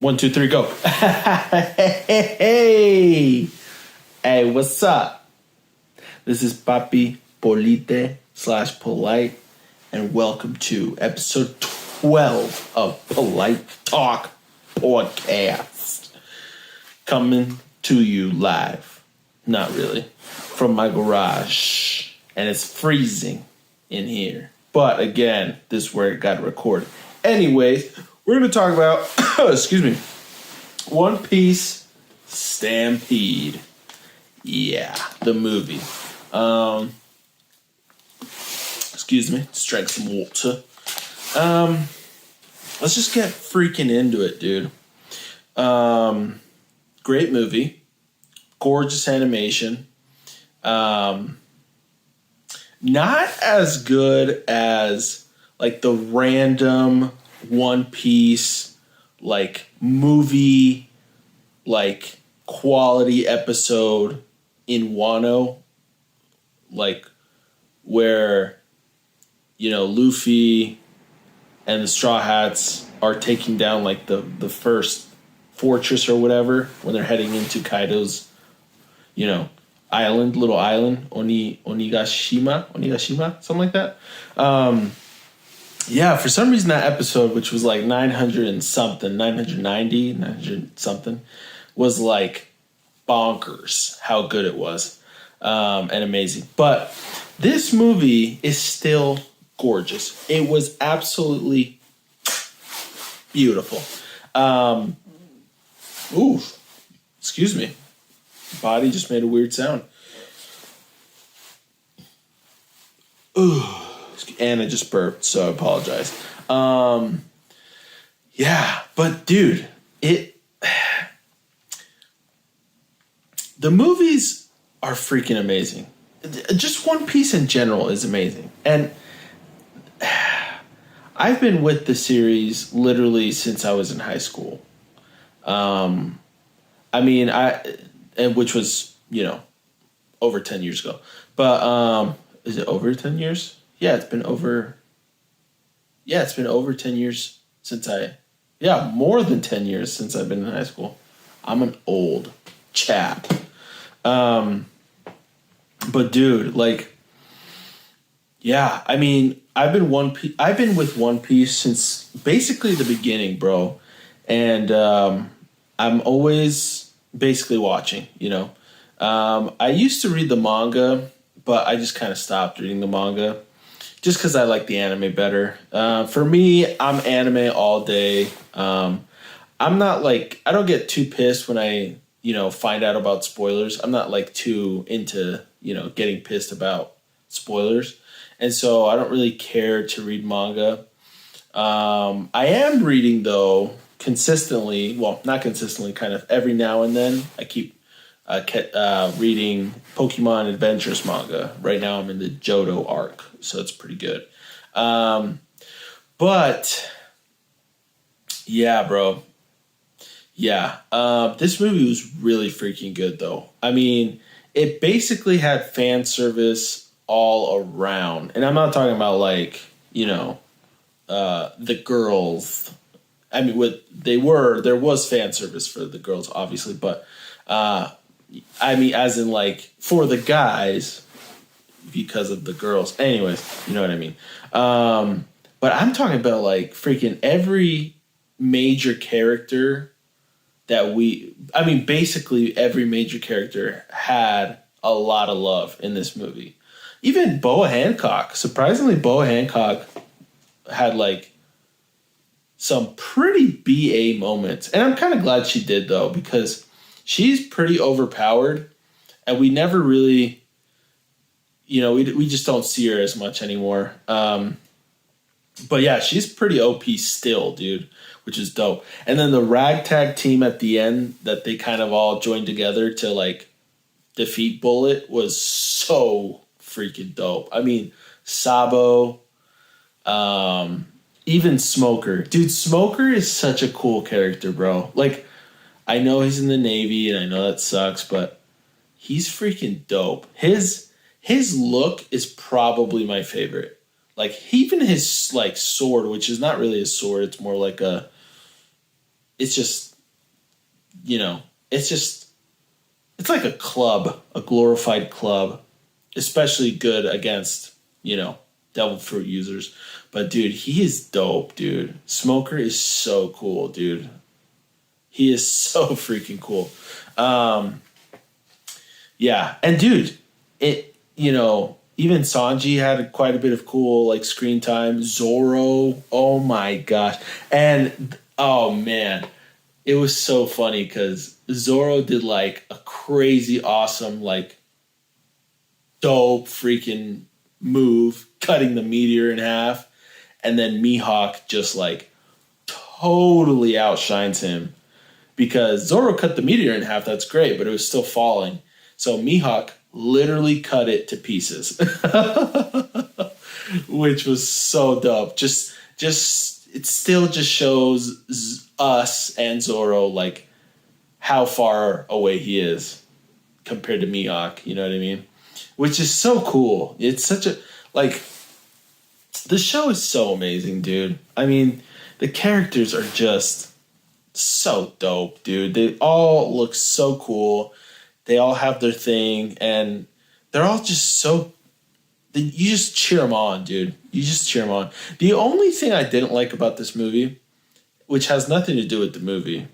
One, two, three, go. Hey, what's up? This is Papi Polite and welcome to episode 12 of Polite Talk Podcast. Coming to you live, not really, from my garage. And it's freezing in here. But again, this is where it got recorded. Anyways, we're going to talk about, excuse me, One Piece Stampede. Yeah, the movie. Excuse me, just drank some water. Let's just get freaking into it, dude. Great movie. Gorgeous animation. Not as good as, like, the random One Piece, like, movie, like, quality episode in Wano, like, where, you know, Luffy and the Straw Hats are taking down, like, the first fortress or whatever when they're heading into Kaido's, you know, little island, Onigashima, something like that. Yeah, for some reason that episode, which was like 990, 900 something, was like bonkers how good it was, and amazing. But this movie is still gorgeous. It was absolutely beautiful. Excuse me. Body just made a weird sound. Ooh. And I just burped, so I apologize. Yeah, but dude, the movies are freaking amazing. Just One Piece in general is amazing. And I've been with the series literally since I was in high school. Which was, you know, over 10 years ago. But is it over 10 years? Yeah, it's been over 10 years more than 10 years since I've been in high school. I'm an old chap. But dude, like, yeah, I mean, I've been with One Piece since basically the beginning, bro. And I'm always basically watching, you know. I used to read the manga, but I just kind of stopped reading the manga. Just because I like the anime better. For me, I'm anime all day. I'm not like, I don't get too pissed when I, you know, find out about spoilers. I'm not like too into, you know, getting pissed about spoilers. And so I don't really care to read manga. I am reading, though, consistently. Well, not consistently, kind of every now and then. I keep reading Pokemon Adventures manga. Right now I'm in the Johto arc, so it's pretty good. But yeah, bro. Yeah. This movie was really freaking good, though. I mean, it basically had fan service all around. And I'm not talking about, like, you know, the girls. I mean, there was fan service for the girls, obviously, but I mean, as in, like, for the guys, because of the girls. Anyways, you know what I mean. But I'm talking about, like, freaking every major character basically every major character had a lot of love in this movie. Even Boa Hancock. Surprisingly, Boa Hancock had, like, some pretty BA moments. And I'm kind of glad she did, though, because she's pretty overpowered, and we never really, you know, we just don't see her as much anymore. But yeah, she's pretty OP still, dude, which is dope. And then the ragtag team at the end that they kind of all joined together to, like, defeat Bullet was so freaking dope. I mean, Sabo, even Smoker. Dude, Smoker is such a cool character, bro. Like, I know he's in the Navy, and I know that sucks, but he's freaking dope. His look is probably my favorite. Like, even his, like, sword, which is not really a sword, it's more like it's just you know, it's like a club, a glorified club, especially good against, you know, devil fruit users. But dude, he is dope, dude. Smoker is so cool, dude. He is so freaking cool. Yeah, and dude, even Sanji had quite a bit of cool like screen time. Zoro, oh my gosh, and oh man, it was so funny because Zoro did like a crazy awesome like dope freaking move, cutting the meteor in half, and then Mihawk just like totally outshines him because Zoro cut the meteor in half. That's great, but it was still falling. So Mihawk literally cut it to pieces, which was so dope. Just it still just shows us and Zoro like how far away he is compared to Mihawk. You know what I mean? Which is so cool. It's such a like. The show is so amazing, dude. I mean, the characters are just so dope, dude. They all look so cool. They all have their thing, and they're all just so... You just cheer them on, dude. You just cheer them on. The only thing I didn't like about this movie, which has nothing to do with the movie,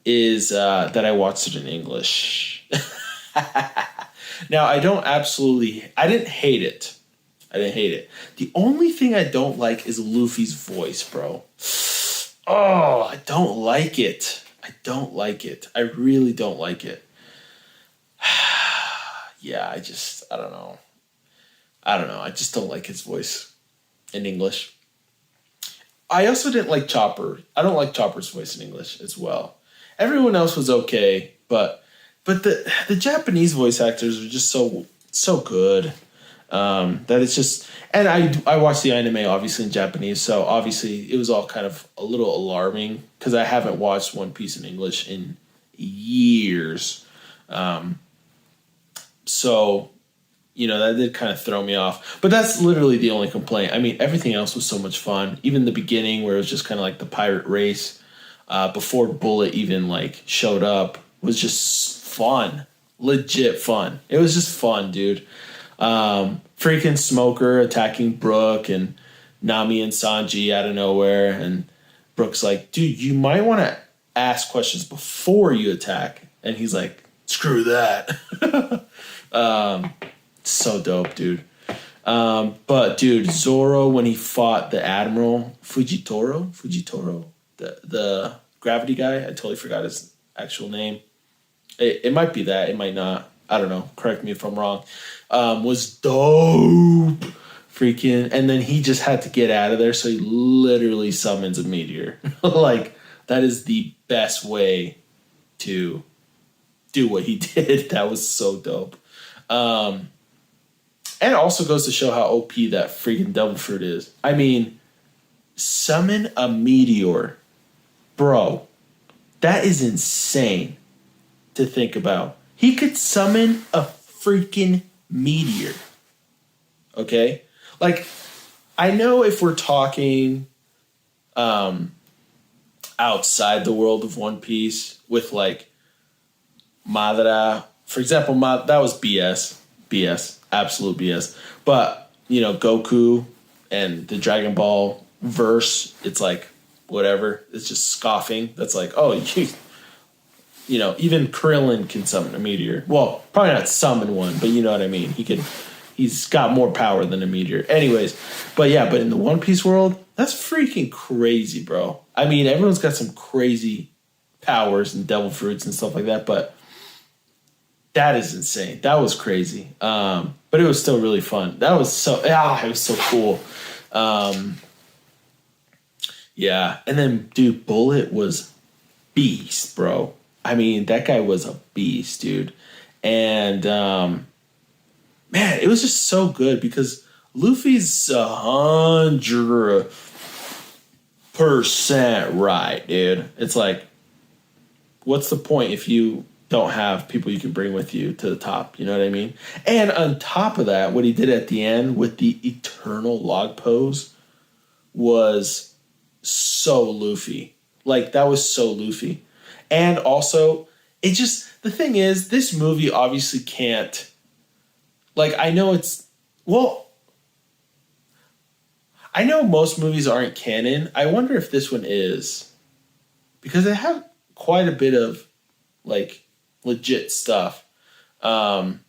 is that I watched it in English. Now, I didn't hate it. I didn't hate it. The only thing I don't like is Luffy's voice, bro. Oh, I don't like it. I don't like it. I really don't like it. Yeah, I don't know. I just don't like his voice in English. I also didn't like Chopper. I don't like Chopper's voice in English as well. Everyone else was okay, but the Japanese voice actors are just so good. That it's just, and I watched the anime obviously in Japanese, so obviously it was all kind of a little alarming because I haven't watched One Piece in English in years. So, that did kind of throw me off. But that's literally the only complaint. I mean, everything else was so much fun. Even the beginning where it was just kind of like the pirate race before Bullet even like showed up was just fun. Legit fun. It was just fun, dude. Freaking Smoker attacking Brook and Nami and Sanji out of nowhere. And Brook's like, dude, you might want to ask questions before you attack. And he's like, screw that. So dope, dude. But dude, Zoro, when he fought the Admiral Fujitoro, the gravity guy, I totally forgot his actual name. It might be that, it might not. I don't know. Correct me if I'm wrong. Was dope. Freaking. And then he just had to get out of there, so he literally summons a meteor. Like, that is the best way to do what he did. That was so dope. And it also goes to show how OP that freaking devil fruit is. I mean, summon a meteor. Bro, that is insane to think about. He could summon a freaking meteor. Okay? Like, I know if we're talking outside the world of One Piece with, like, Madara. For example, that was BS. BS. Absolute BS. But, Goku and the Dragon Ball verse, it's like, whatever. It's just scoffing. That's like, oh, even Krillin can summon a meteor. Well, probably not summon one, but you know what I mean. He's got more power than a meteor. Anyways, but in the One Piece world, that's freaking crazy, bro. I mean, everyone's got some crazy powers and devil fruits and stuff like that, but that is insane. That was crazy. But it was still really fun. It was so cool. Yeah. And then, dude, Bullet was beast, bro. I mean, that guy was a beast, dude. And, man, it was just so good because Luffy's 100% right, dude. It's like, what's the point if you don't have people you can bring with you to the top? You know what I mean? And on top of that, what he did at the end with the eternal log pose was so Luffy. Like, that was so Luffy. And also, it just, the thing is, this movie obviously can't, like, I know it's, well, I know most movies aren't canon. I wonder if this one is. Because they have quite a bit of, like, legit stuff. But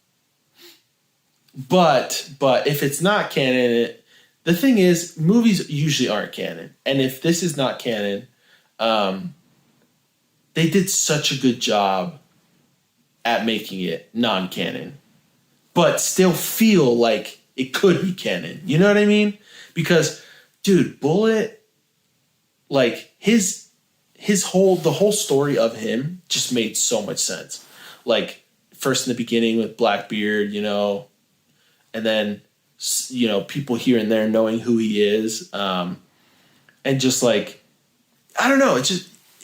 if it's not canon, the thing is, movies usually aren't canon. And if this is not canon, they did such a good job at making it non-canon. But still feel like it could be canon. You know what I mean? Because, dude, Bullet, like, the whole story of him just made so much sense. Like, first in the beginning with Blackbeard, you know, and then, you know, people here and there knowing who he is. And just like, I don't know, it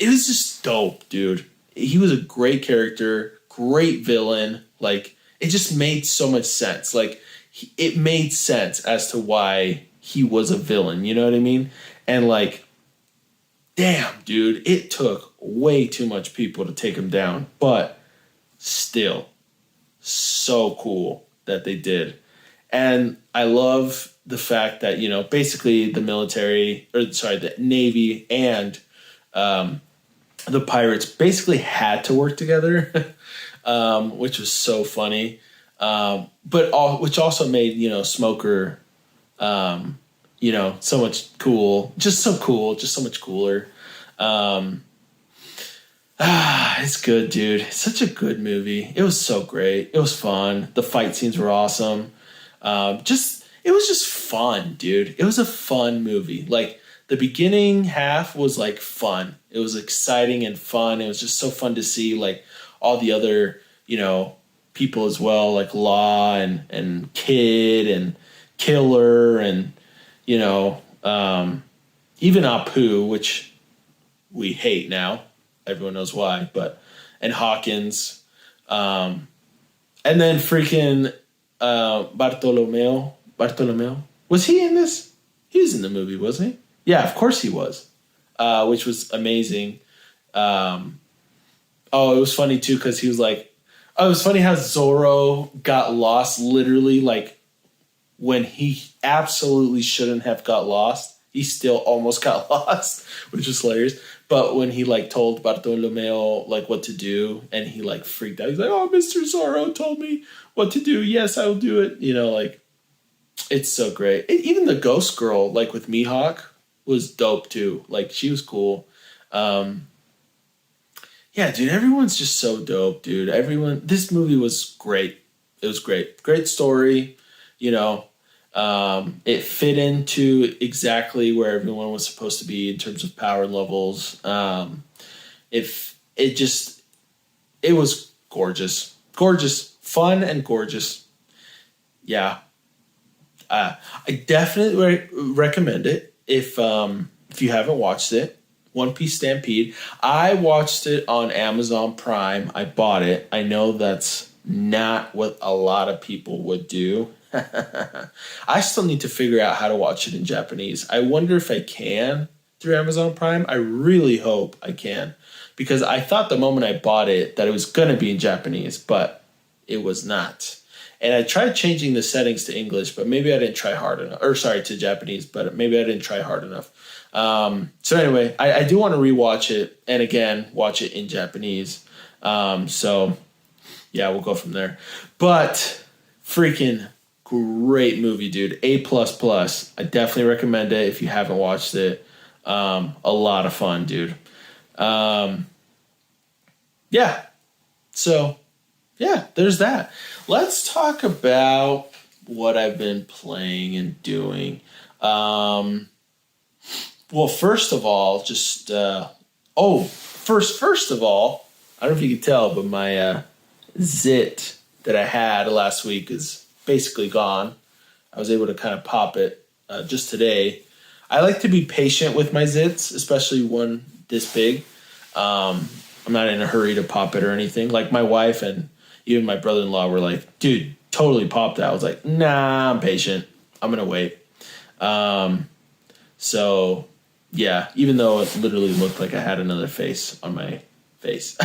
was just dope, dude. He was a great character, great villain. Like, it just made so much sense. Like, it made sense as to why he was a villain, you know what I mean? And like, damn, dude, it took way too much people to take him down, but still, so cool that they did. And I love the fact that, you know, basically the the Navy and the pirates basically had to work together, which was so funny. Which also made, you know, Smoker, you know, so much cool, just so much cooler. It's good, dude. It's such a good movie. It was so great. It was fun. The fight scenes were awesome. It was just fun, dude. It was a fun movie. Like, the beginning half was like fun. It was exciting and fun. It was just so fun to see like all the other, you know, people as well, like Law and Kid and Killer and, you know, even Apu, which we hate now. Everyone knows why, and Hawkins. And then freaking Bartolomeo. Was he in this? He was in the movie, wasn't he? Yeah, of course he was. Which was amazing. It was funny too, because he was like, it was funny how Zorro got lost literally, like, when he absolutely shouldn't have got lost. He still almost got lost, which was hilarious. But when he, like, told Bartolomeo, like, what to do, and he, like, freaked out. He's like, oh, Mr. Zorro told me what to do. Yes, I will do it. You know, like, it's so great. Even the ghost girl, like, with Mihawk was dope, too. Like, she was cool. Yeah, dude, everyone's just so dope, dude. This movie was great. It was great. Great story, you know. It fit into exactly where everyone was supposed to be in terms of power levels. It was gorgeous, fun and gorgeous. Yeah. I definitely recommend it if you haven't watched it. One Piece Stampede. I watched it on Amazon Prime. I bought it. I know that's not what a lot of people would do. I still need to figure out how to watch it in Japanese. I wonder if I can through Amazon Prime. I really hope I can, because I thought the moment I bought it that it was going to be in Japanese, but it was not. And I tried changing the settings to English, but maybe I didn't try hard enough. To Japanese, but maybe I didn't try hard enough. So anyway, I do want to rewatch it and again watch it in Japanese. So yeah, we'll go from there. But freaking great movie, dude. A++. I definitely recommend it if you haven't watched it. A lot of fun, dude. Yeah. So yeah, there's that. Let's talk about what I've been playing and doing. Well, first of all, first of all, I don't know if you can tell, but my zit that I had last week is basically gone. I was able to kind of pop it just today. I like to be patient with my zits, especially one this big. I'm not in a hurry to pop it or anything. Like, my wife and even my brother-in-law were like, dude, totally pop that. I was like, nah, I'm patient. I'm going to wait. So, yeah, even though it literally looked like I had another face on my face.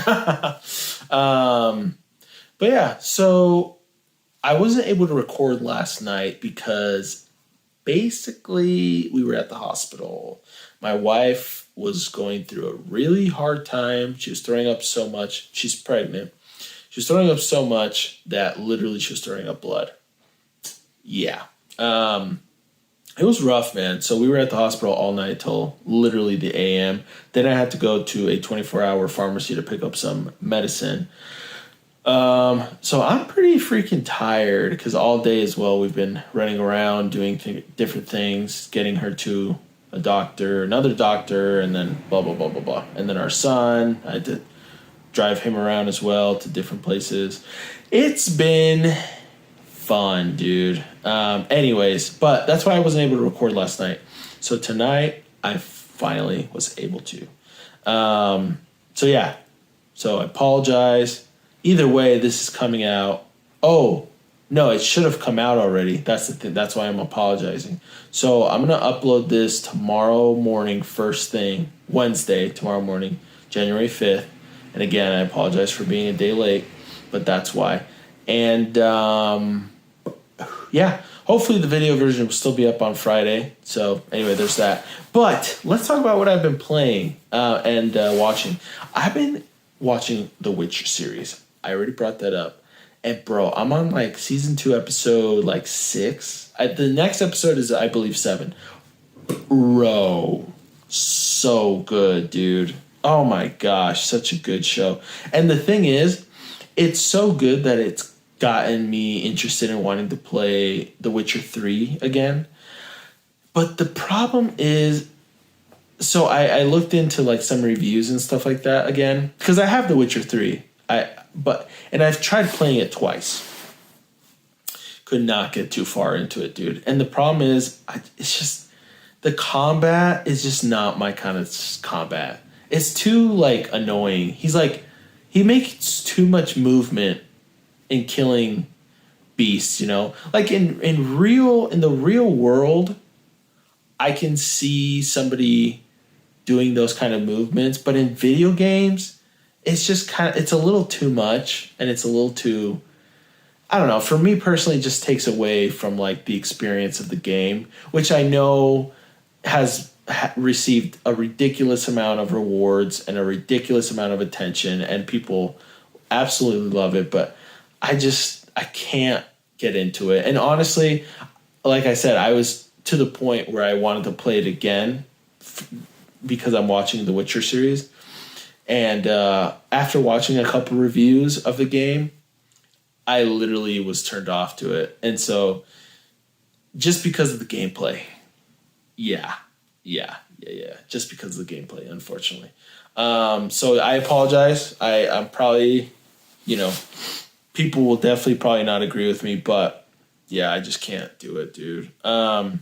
But yeah, so I wasn't able to record last night because basically we were at the hospital. My wife was going through a really hard time. She was throwing up so much. She's pregnant. She was throwing up so much that literally she was throwing up blood. Yeah. It was rough, man. So we were at the hospital all night till literally the AM. Then I had to go to a 24-hour pharmacy to pick up some medicine. So I'm pretty freaking tired because all day as well we've been running around doing different things, getting her to a doctor, another doctor, and then blah, blah, blah, blah, blah. And then our son, I had to drive him around as well to different places. It's been fun, dude. Anyways, but that's why I wasn't able to record last night. So tonight I finally was able to. So yeah. So I apologize. Either way, this is coming out. Oh, no, it should have come out already. That's the thing. That's why I'm apologizing. So I'm going to upload this tomorrow morning, first thing, Wednesday, tomorrow morning, January 5th. And again, I apologize for being a day late, but that's why. And yeah, hopefully the video version will still be up on Friday. So anyway, there's that. But let's talk about what I've been playing and watching. I've been watching the Witcher series. I already brought that up. And bro, I'm on like season 2, episode like 6. The next episode is, I believe, 7. Bro, so good, dude. Oh my gosh, such a good show. And the thing is, it's so good that it's gotten me interested in wanting to play The Witcher 3 again. But the problem is, so I looked into like some reviews and stuff like that again, because I have The Witcher 3. And I've tried playing it twice. Could not get too far into it, dude. And the problem is, it's just, the combat is just not my kind of combat. It's too like annoying. He makes too much movement in killing beasts, you know? Like in the real world, I can see somebody doing those kind of movements, but in video games, it's just it's a little too much, and it's a little too, I don't know, for me personally, it just takes away from like the experience of the game, which I know has received a ridiculous amount of rewards and a ridiculous amount of attention, and people absolutely love it, but I can't get into it. And honestly, like I said, I was to the point where I wanted to play it again because I'm watching the Witcher series. And after watching a couple reviews of the game, I literally was turned off to it. And so just because of the gameplay, yeah. Just because of the gameplay, unfortunately. So I apologize. I'm probably, people will definitely probably not agree with me, but yeah, I just can't do it, dude. But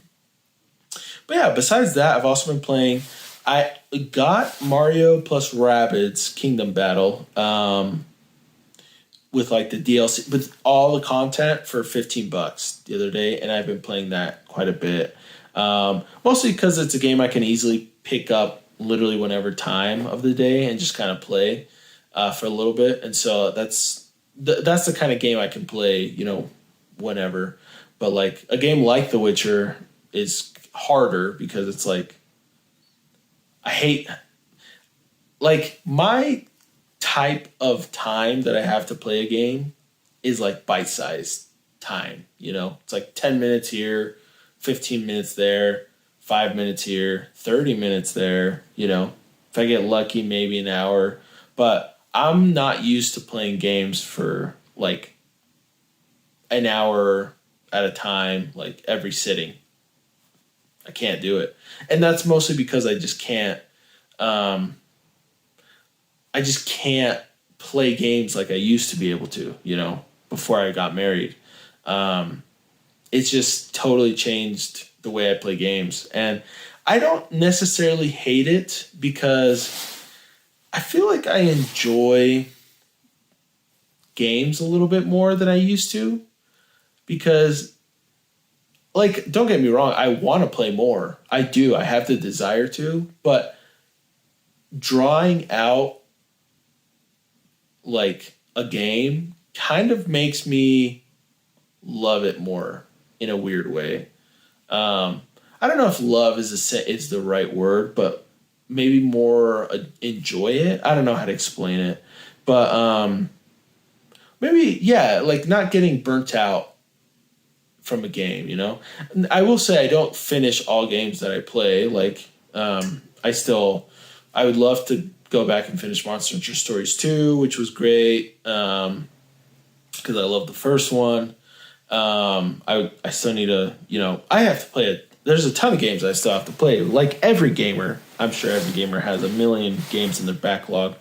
yeah, besides that, I've also been playing. I got Mario plus Rabbids Kingdom Battle with like the DLC, with all the content for $15 the other day, and I've been playing that quite a bit. Mostly because it's a game I can easily pick up literally whenever time of the day and just kind of play for a little bit. And so that's the kind of game I can play, whenever. But like a game like The Witcher is harder because it's like, I hate, like, my type of time that I have to play a game is like bite-sized time, It's like 10 minutes here, 15 minutes there, 5 minutes here, 30 minutes there, If I get lucky, maybe an hour. But I'm not used to playing games for like an hour at a time, like every sitting. I can't do it. And that's mostly because I just can't play games like I used to be able to, before I got married. It's just totally changed the way I play games. And I don't necessarily hate it because I feel like I enjoy games a little bit more than I used to. Because, like, don't get me wrong, I want to play more. I do. I have the desire to. But drawing out like a game kind of makes me love it more in a weird way. I don't know if love is the right word, but maybe more enjoy it. I don't know how to explain it, but maybe yeah, like not getting burnt out from a game. You know, and I will say I don't finish all games that I play. Like I would love to go back and finish Monster Hunter Stories 2, which was great because I love the first one. I still need to, I have to play it. There's a ton of games I still have to play. Like every gamer, I'm sure every gamer has a million games in their backlogs.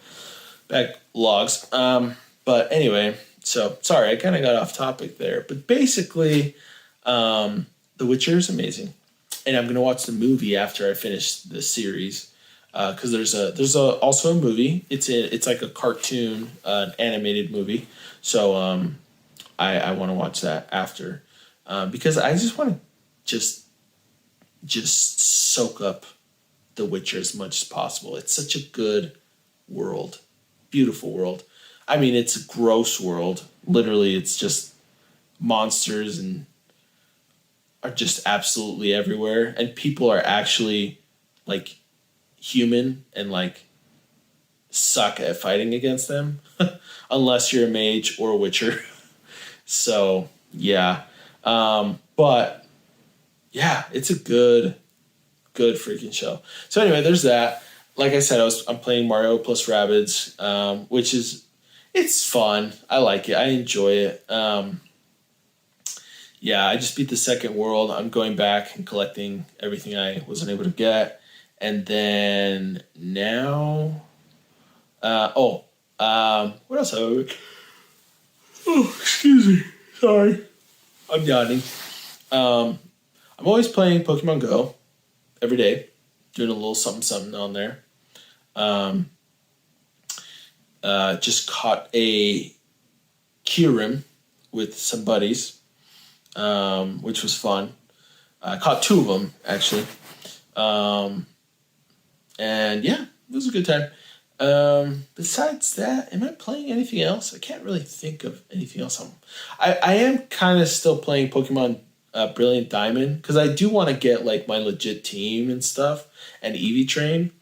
But anyway, so sorry, I kind of got off topic there. But basically, The Witcher is amazing, and I'm gonna watch the movie after I finish the series because there's also a movie. It's like a cartoon, an animated movie. So I want to watch that after because I just want to just soak up The Witcher as much as possible. It's such a good world, beautiful world. I mean, it's a gross world. Literally, it's just monsters and are just absolutely everywhere, and people are actually like human and like suck at fighting against them, unless you're a mage or a witcher. So yeah, but yeah, it's a good freaking show. So anyway, there's that. Like I said, I'm playing Mario plus Rabbids, which it's fun. I like it. I enjoy it. Yeah, I just beat the second world. I'm going back and collecting everything I wasn't able to get, and then now, what else have I? Oh, excuse me. Sorry. I'm yawning. I'm always playing Pokemon Go every day, doing a little something on there. Just caught a Kyurem with some buddies, which was fun. I caught 2 of them, actually. And yeah, it was a good time. Besides that, am I playing anything else? I can't really think of anything else. I am kind of still playing Pokemon Brilliant Diamond because I do want to get like my legit team and stuff and Eevee train,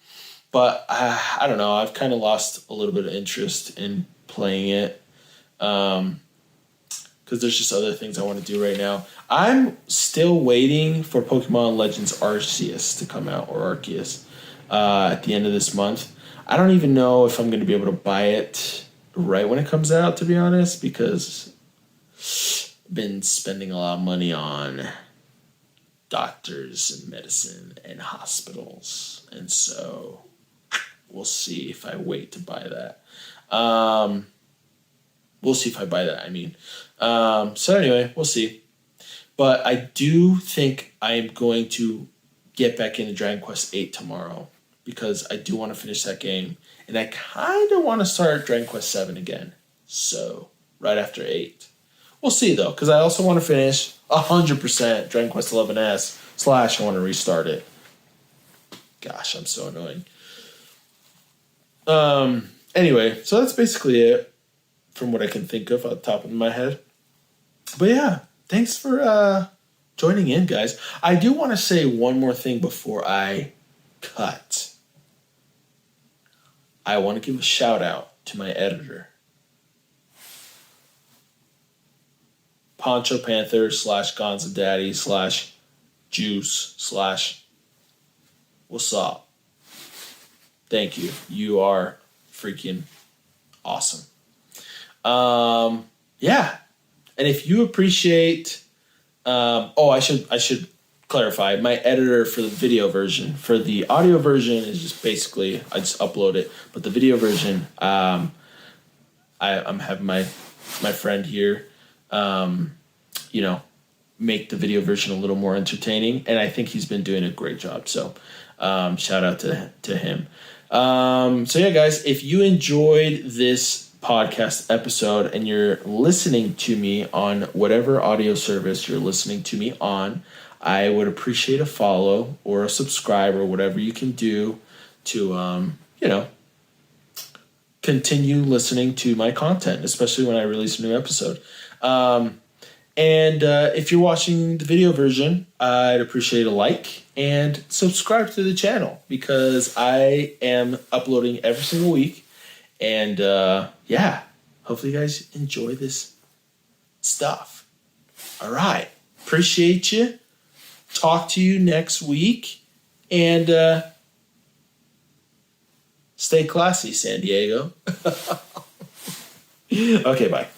but I don't know. I've kind of lost a little bit of interest in playing it because there's just other things I want to do right now. I'm still waiting for Pokemon Legends Arceus to come out, or Arceus, at the end of this month. I don't even know if I'm going to be able to buy it right when it comes out, to be honest, because I've been spending a lot of money on doctors and medicine and hospitals. And so we'll see if I wait to buy that. We'll see if I buy that, I mean. So anyway, we'll see. But I do think I am going to get back into Dragon Quest VIII tomorrow, because I do want to finish that game. And I kind of want to start Dragon Quest VII again. So, right after 8. We'll see, though, because I also want to finish 100% Dragon Quest XI-S / I want to restart it. Gosh, I'm so annoying. Anyway, so that's basically it from what I can think of on the top of my head. But yeah, thanks for joining in, guys. I do want to say one more thing before I cut. I want to give a shout out to my editor, Poncho Panther / Gonza Daddy / Juice / what's up? Thank you. You are freaking awesome. Yeah. And if you appreciate, I should clarify, my editor for the video version. For the audio version is just basically I just upload it, but the video version, I'm having my friend here, make the video version a little more entertaining, and I think he's been doing a great job. So, shout out to him. So yeah, guys, if you enjoyed this podcast episode and you're listening to me on whatever audio service you're listening to me on, I would appreciate a follow or a subscribe or whatever you can do to, continue listening to my content, especially when I release a new episode. And if you're watching the video version, I'd appreciate a like and subscribe to the channel because I am uploading every single week. And yeah, hopefully you guys enjoy this stuff. All right. Appreciate you. Talk to you next week. And stay classy, San Diego. Okay, bye.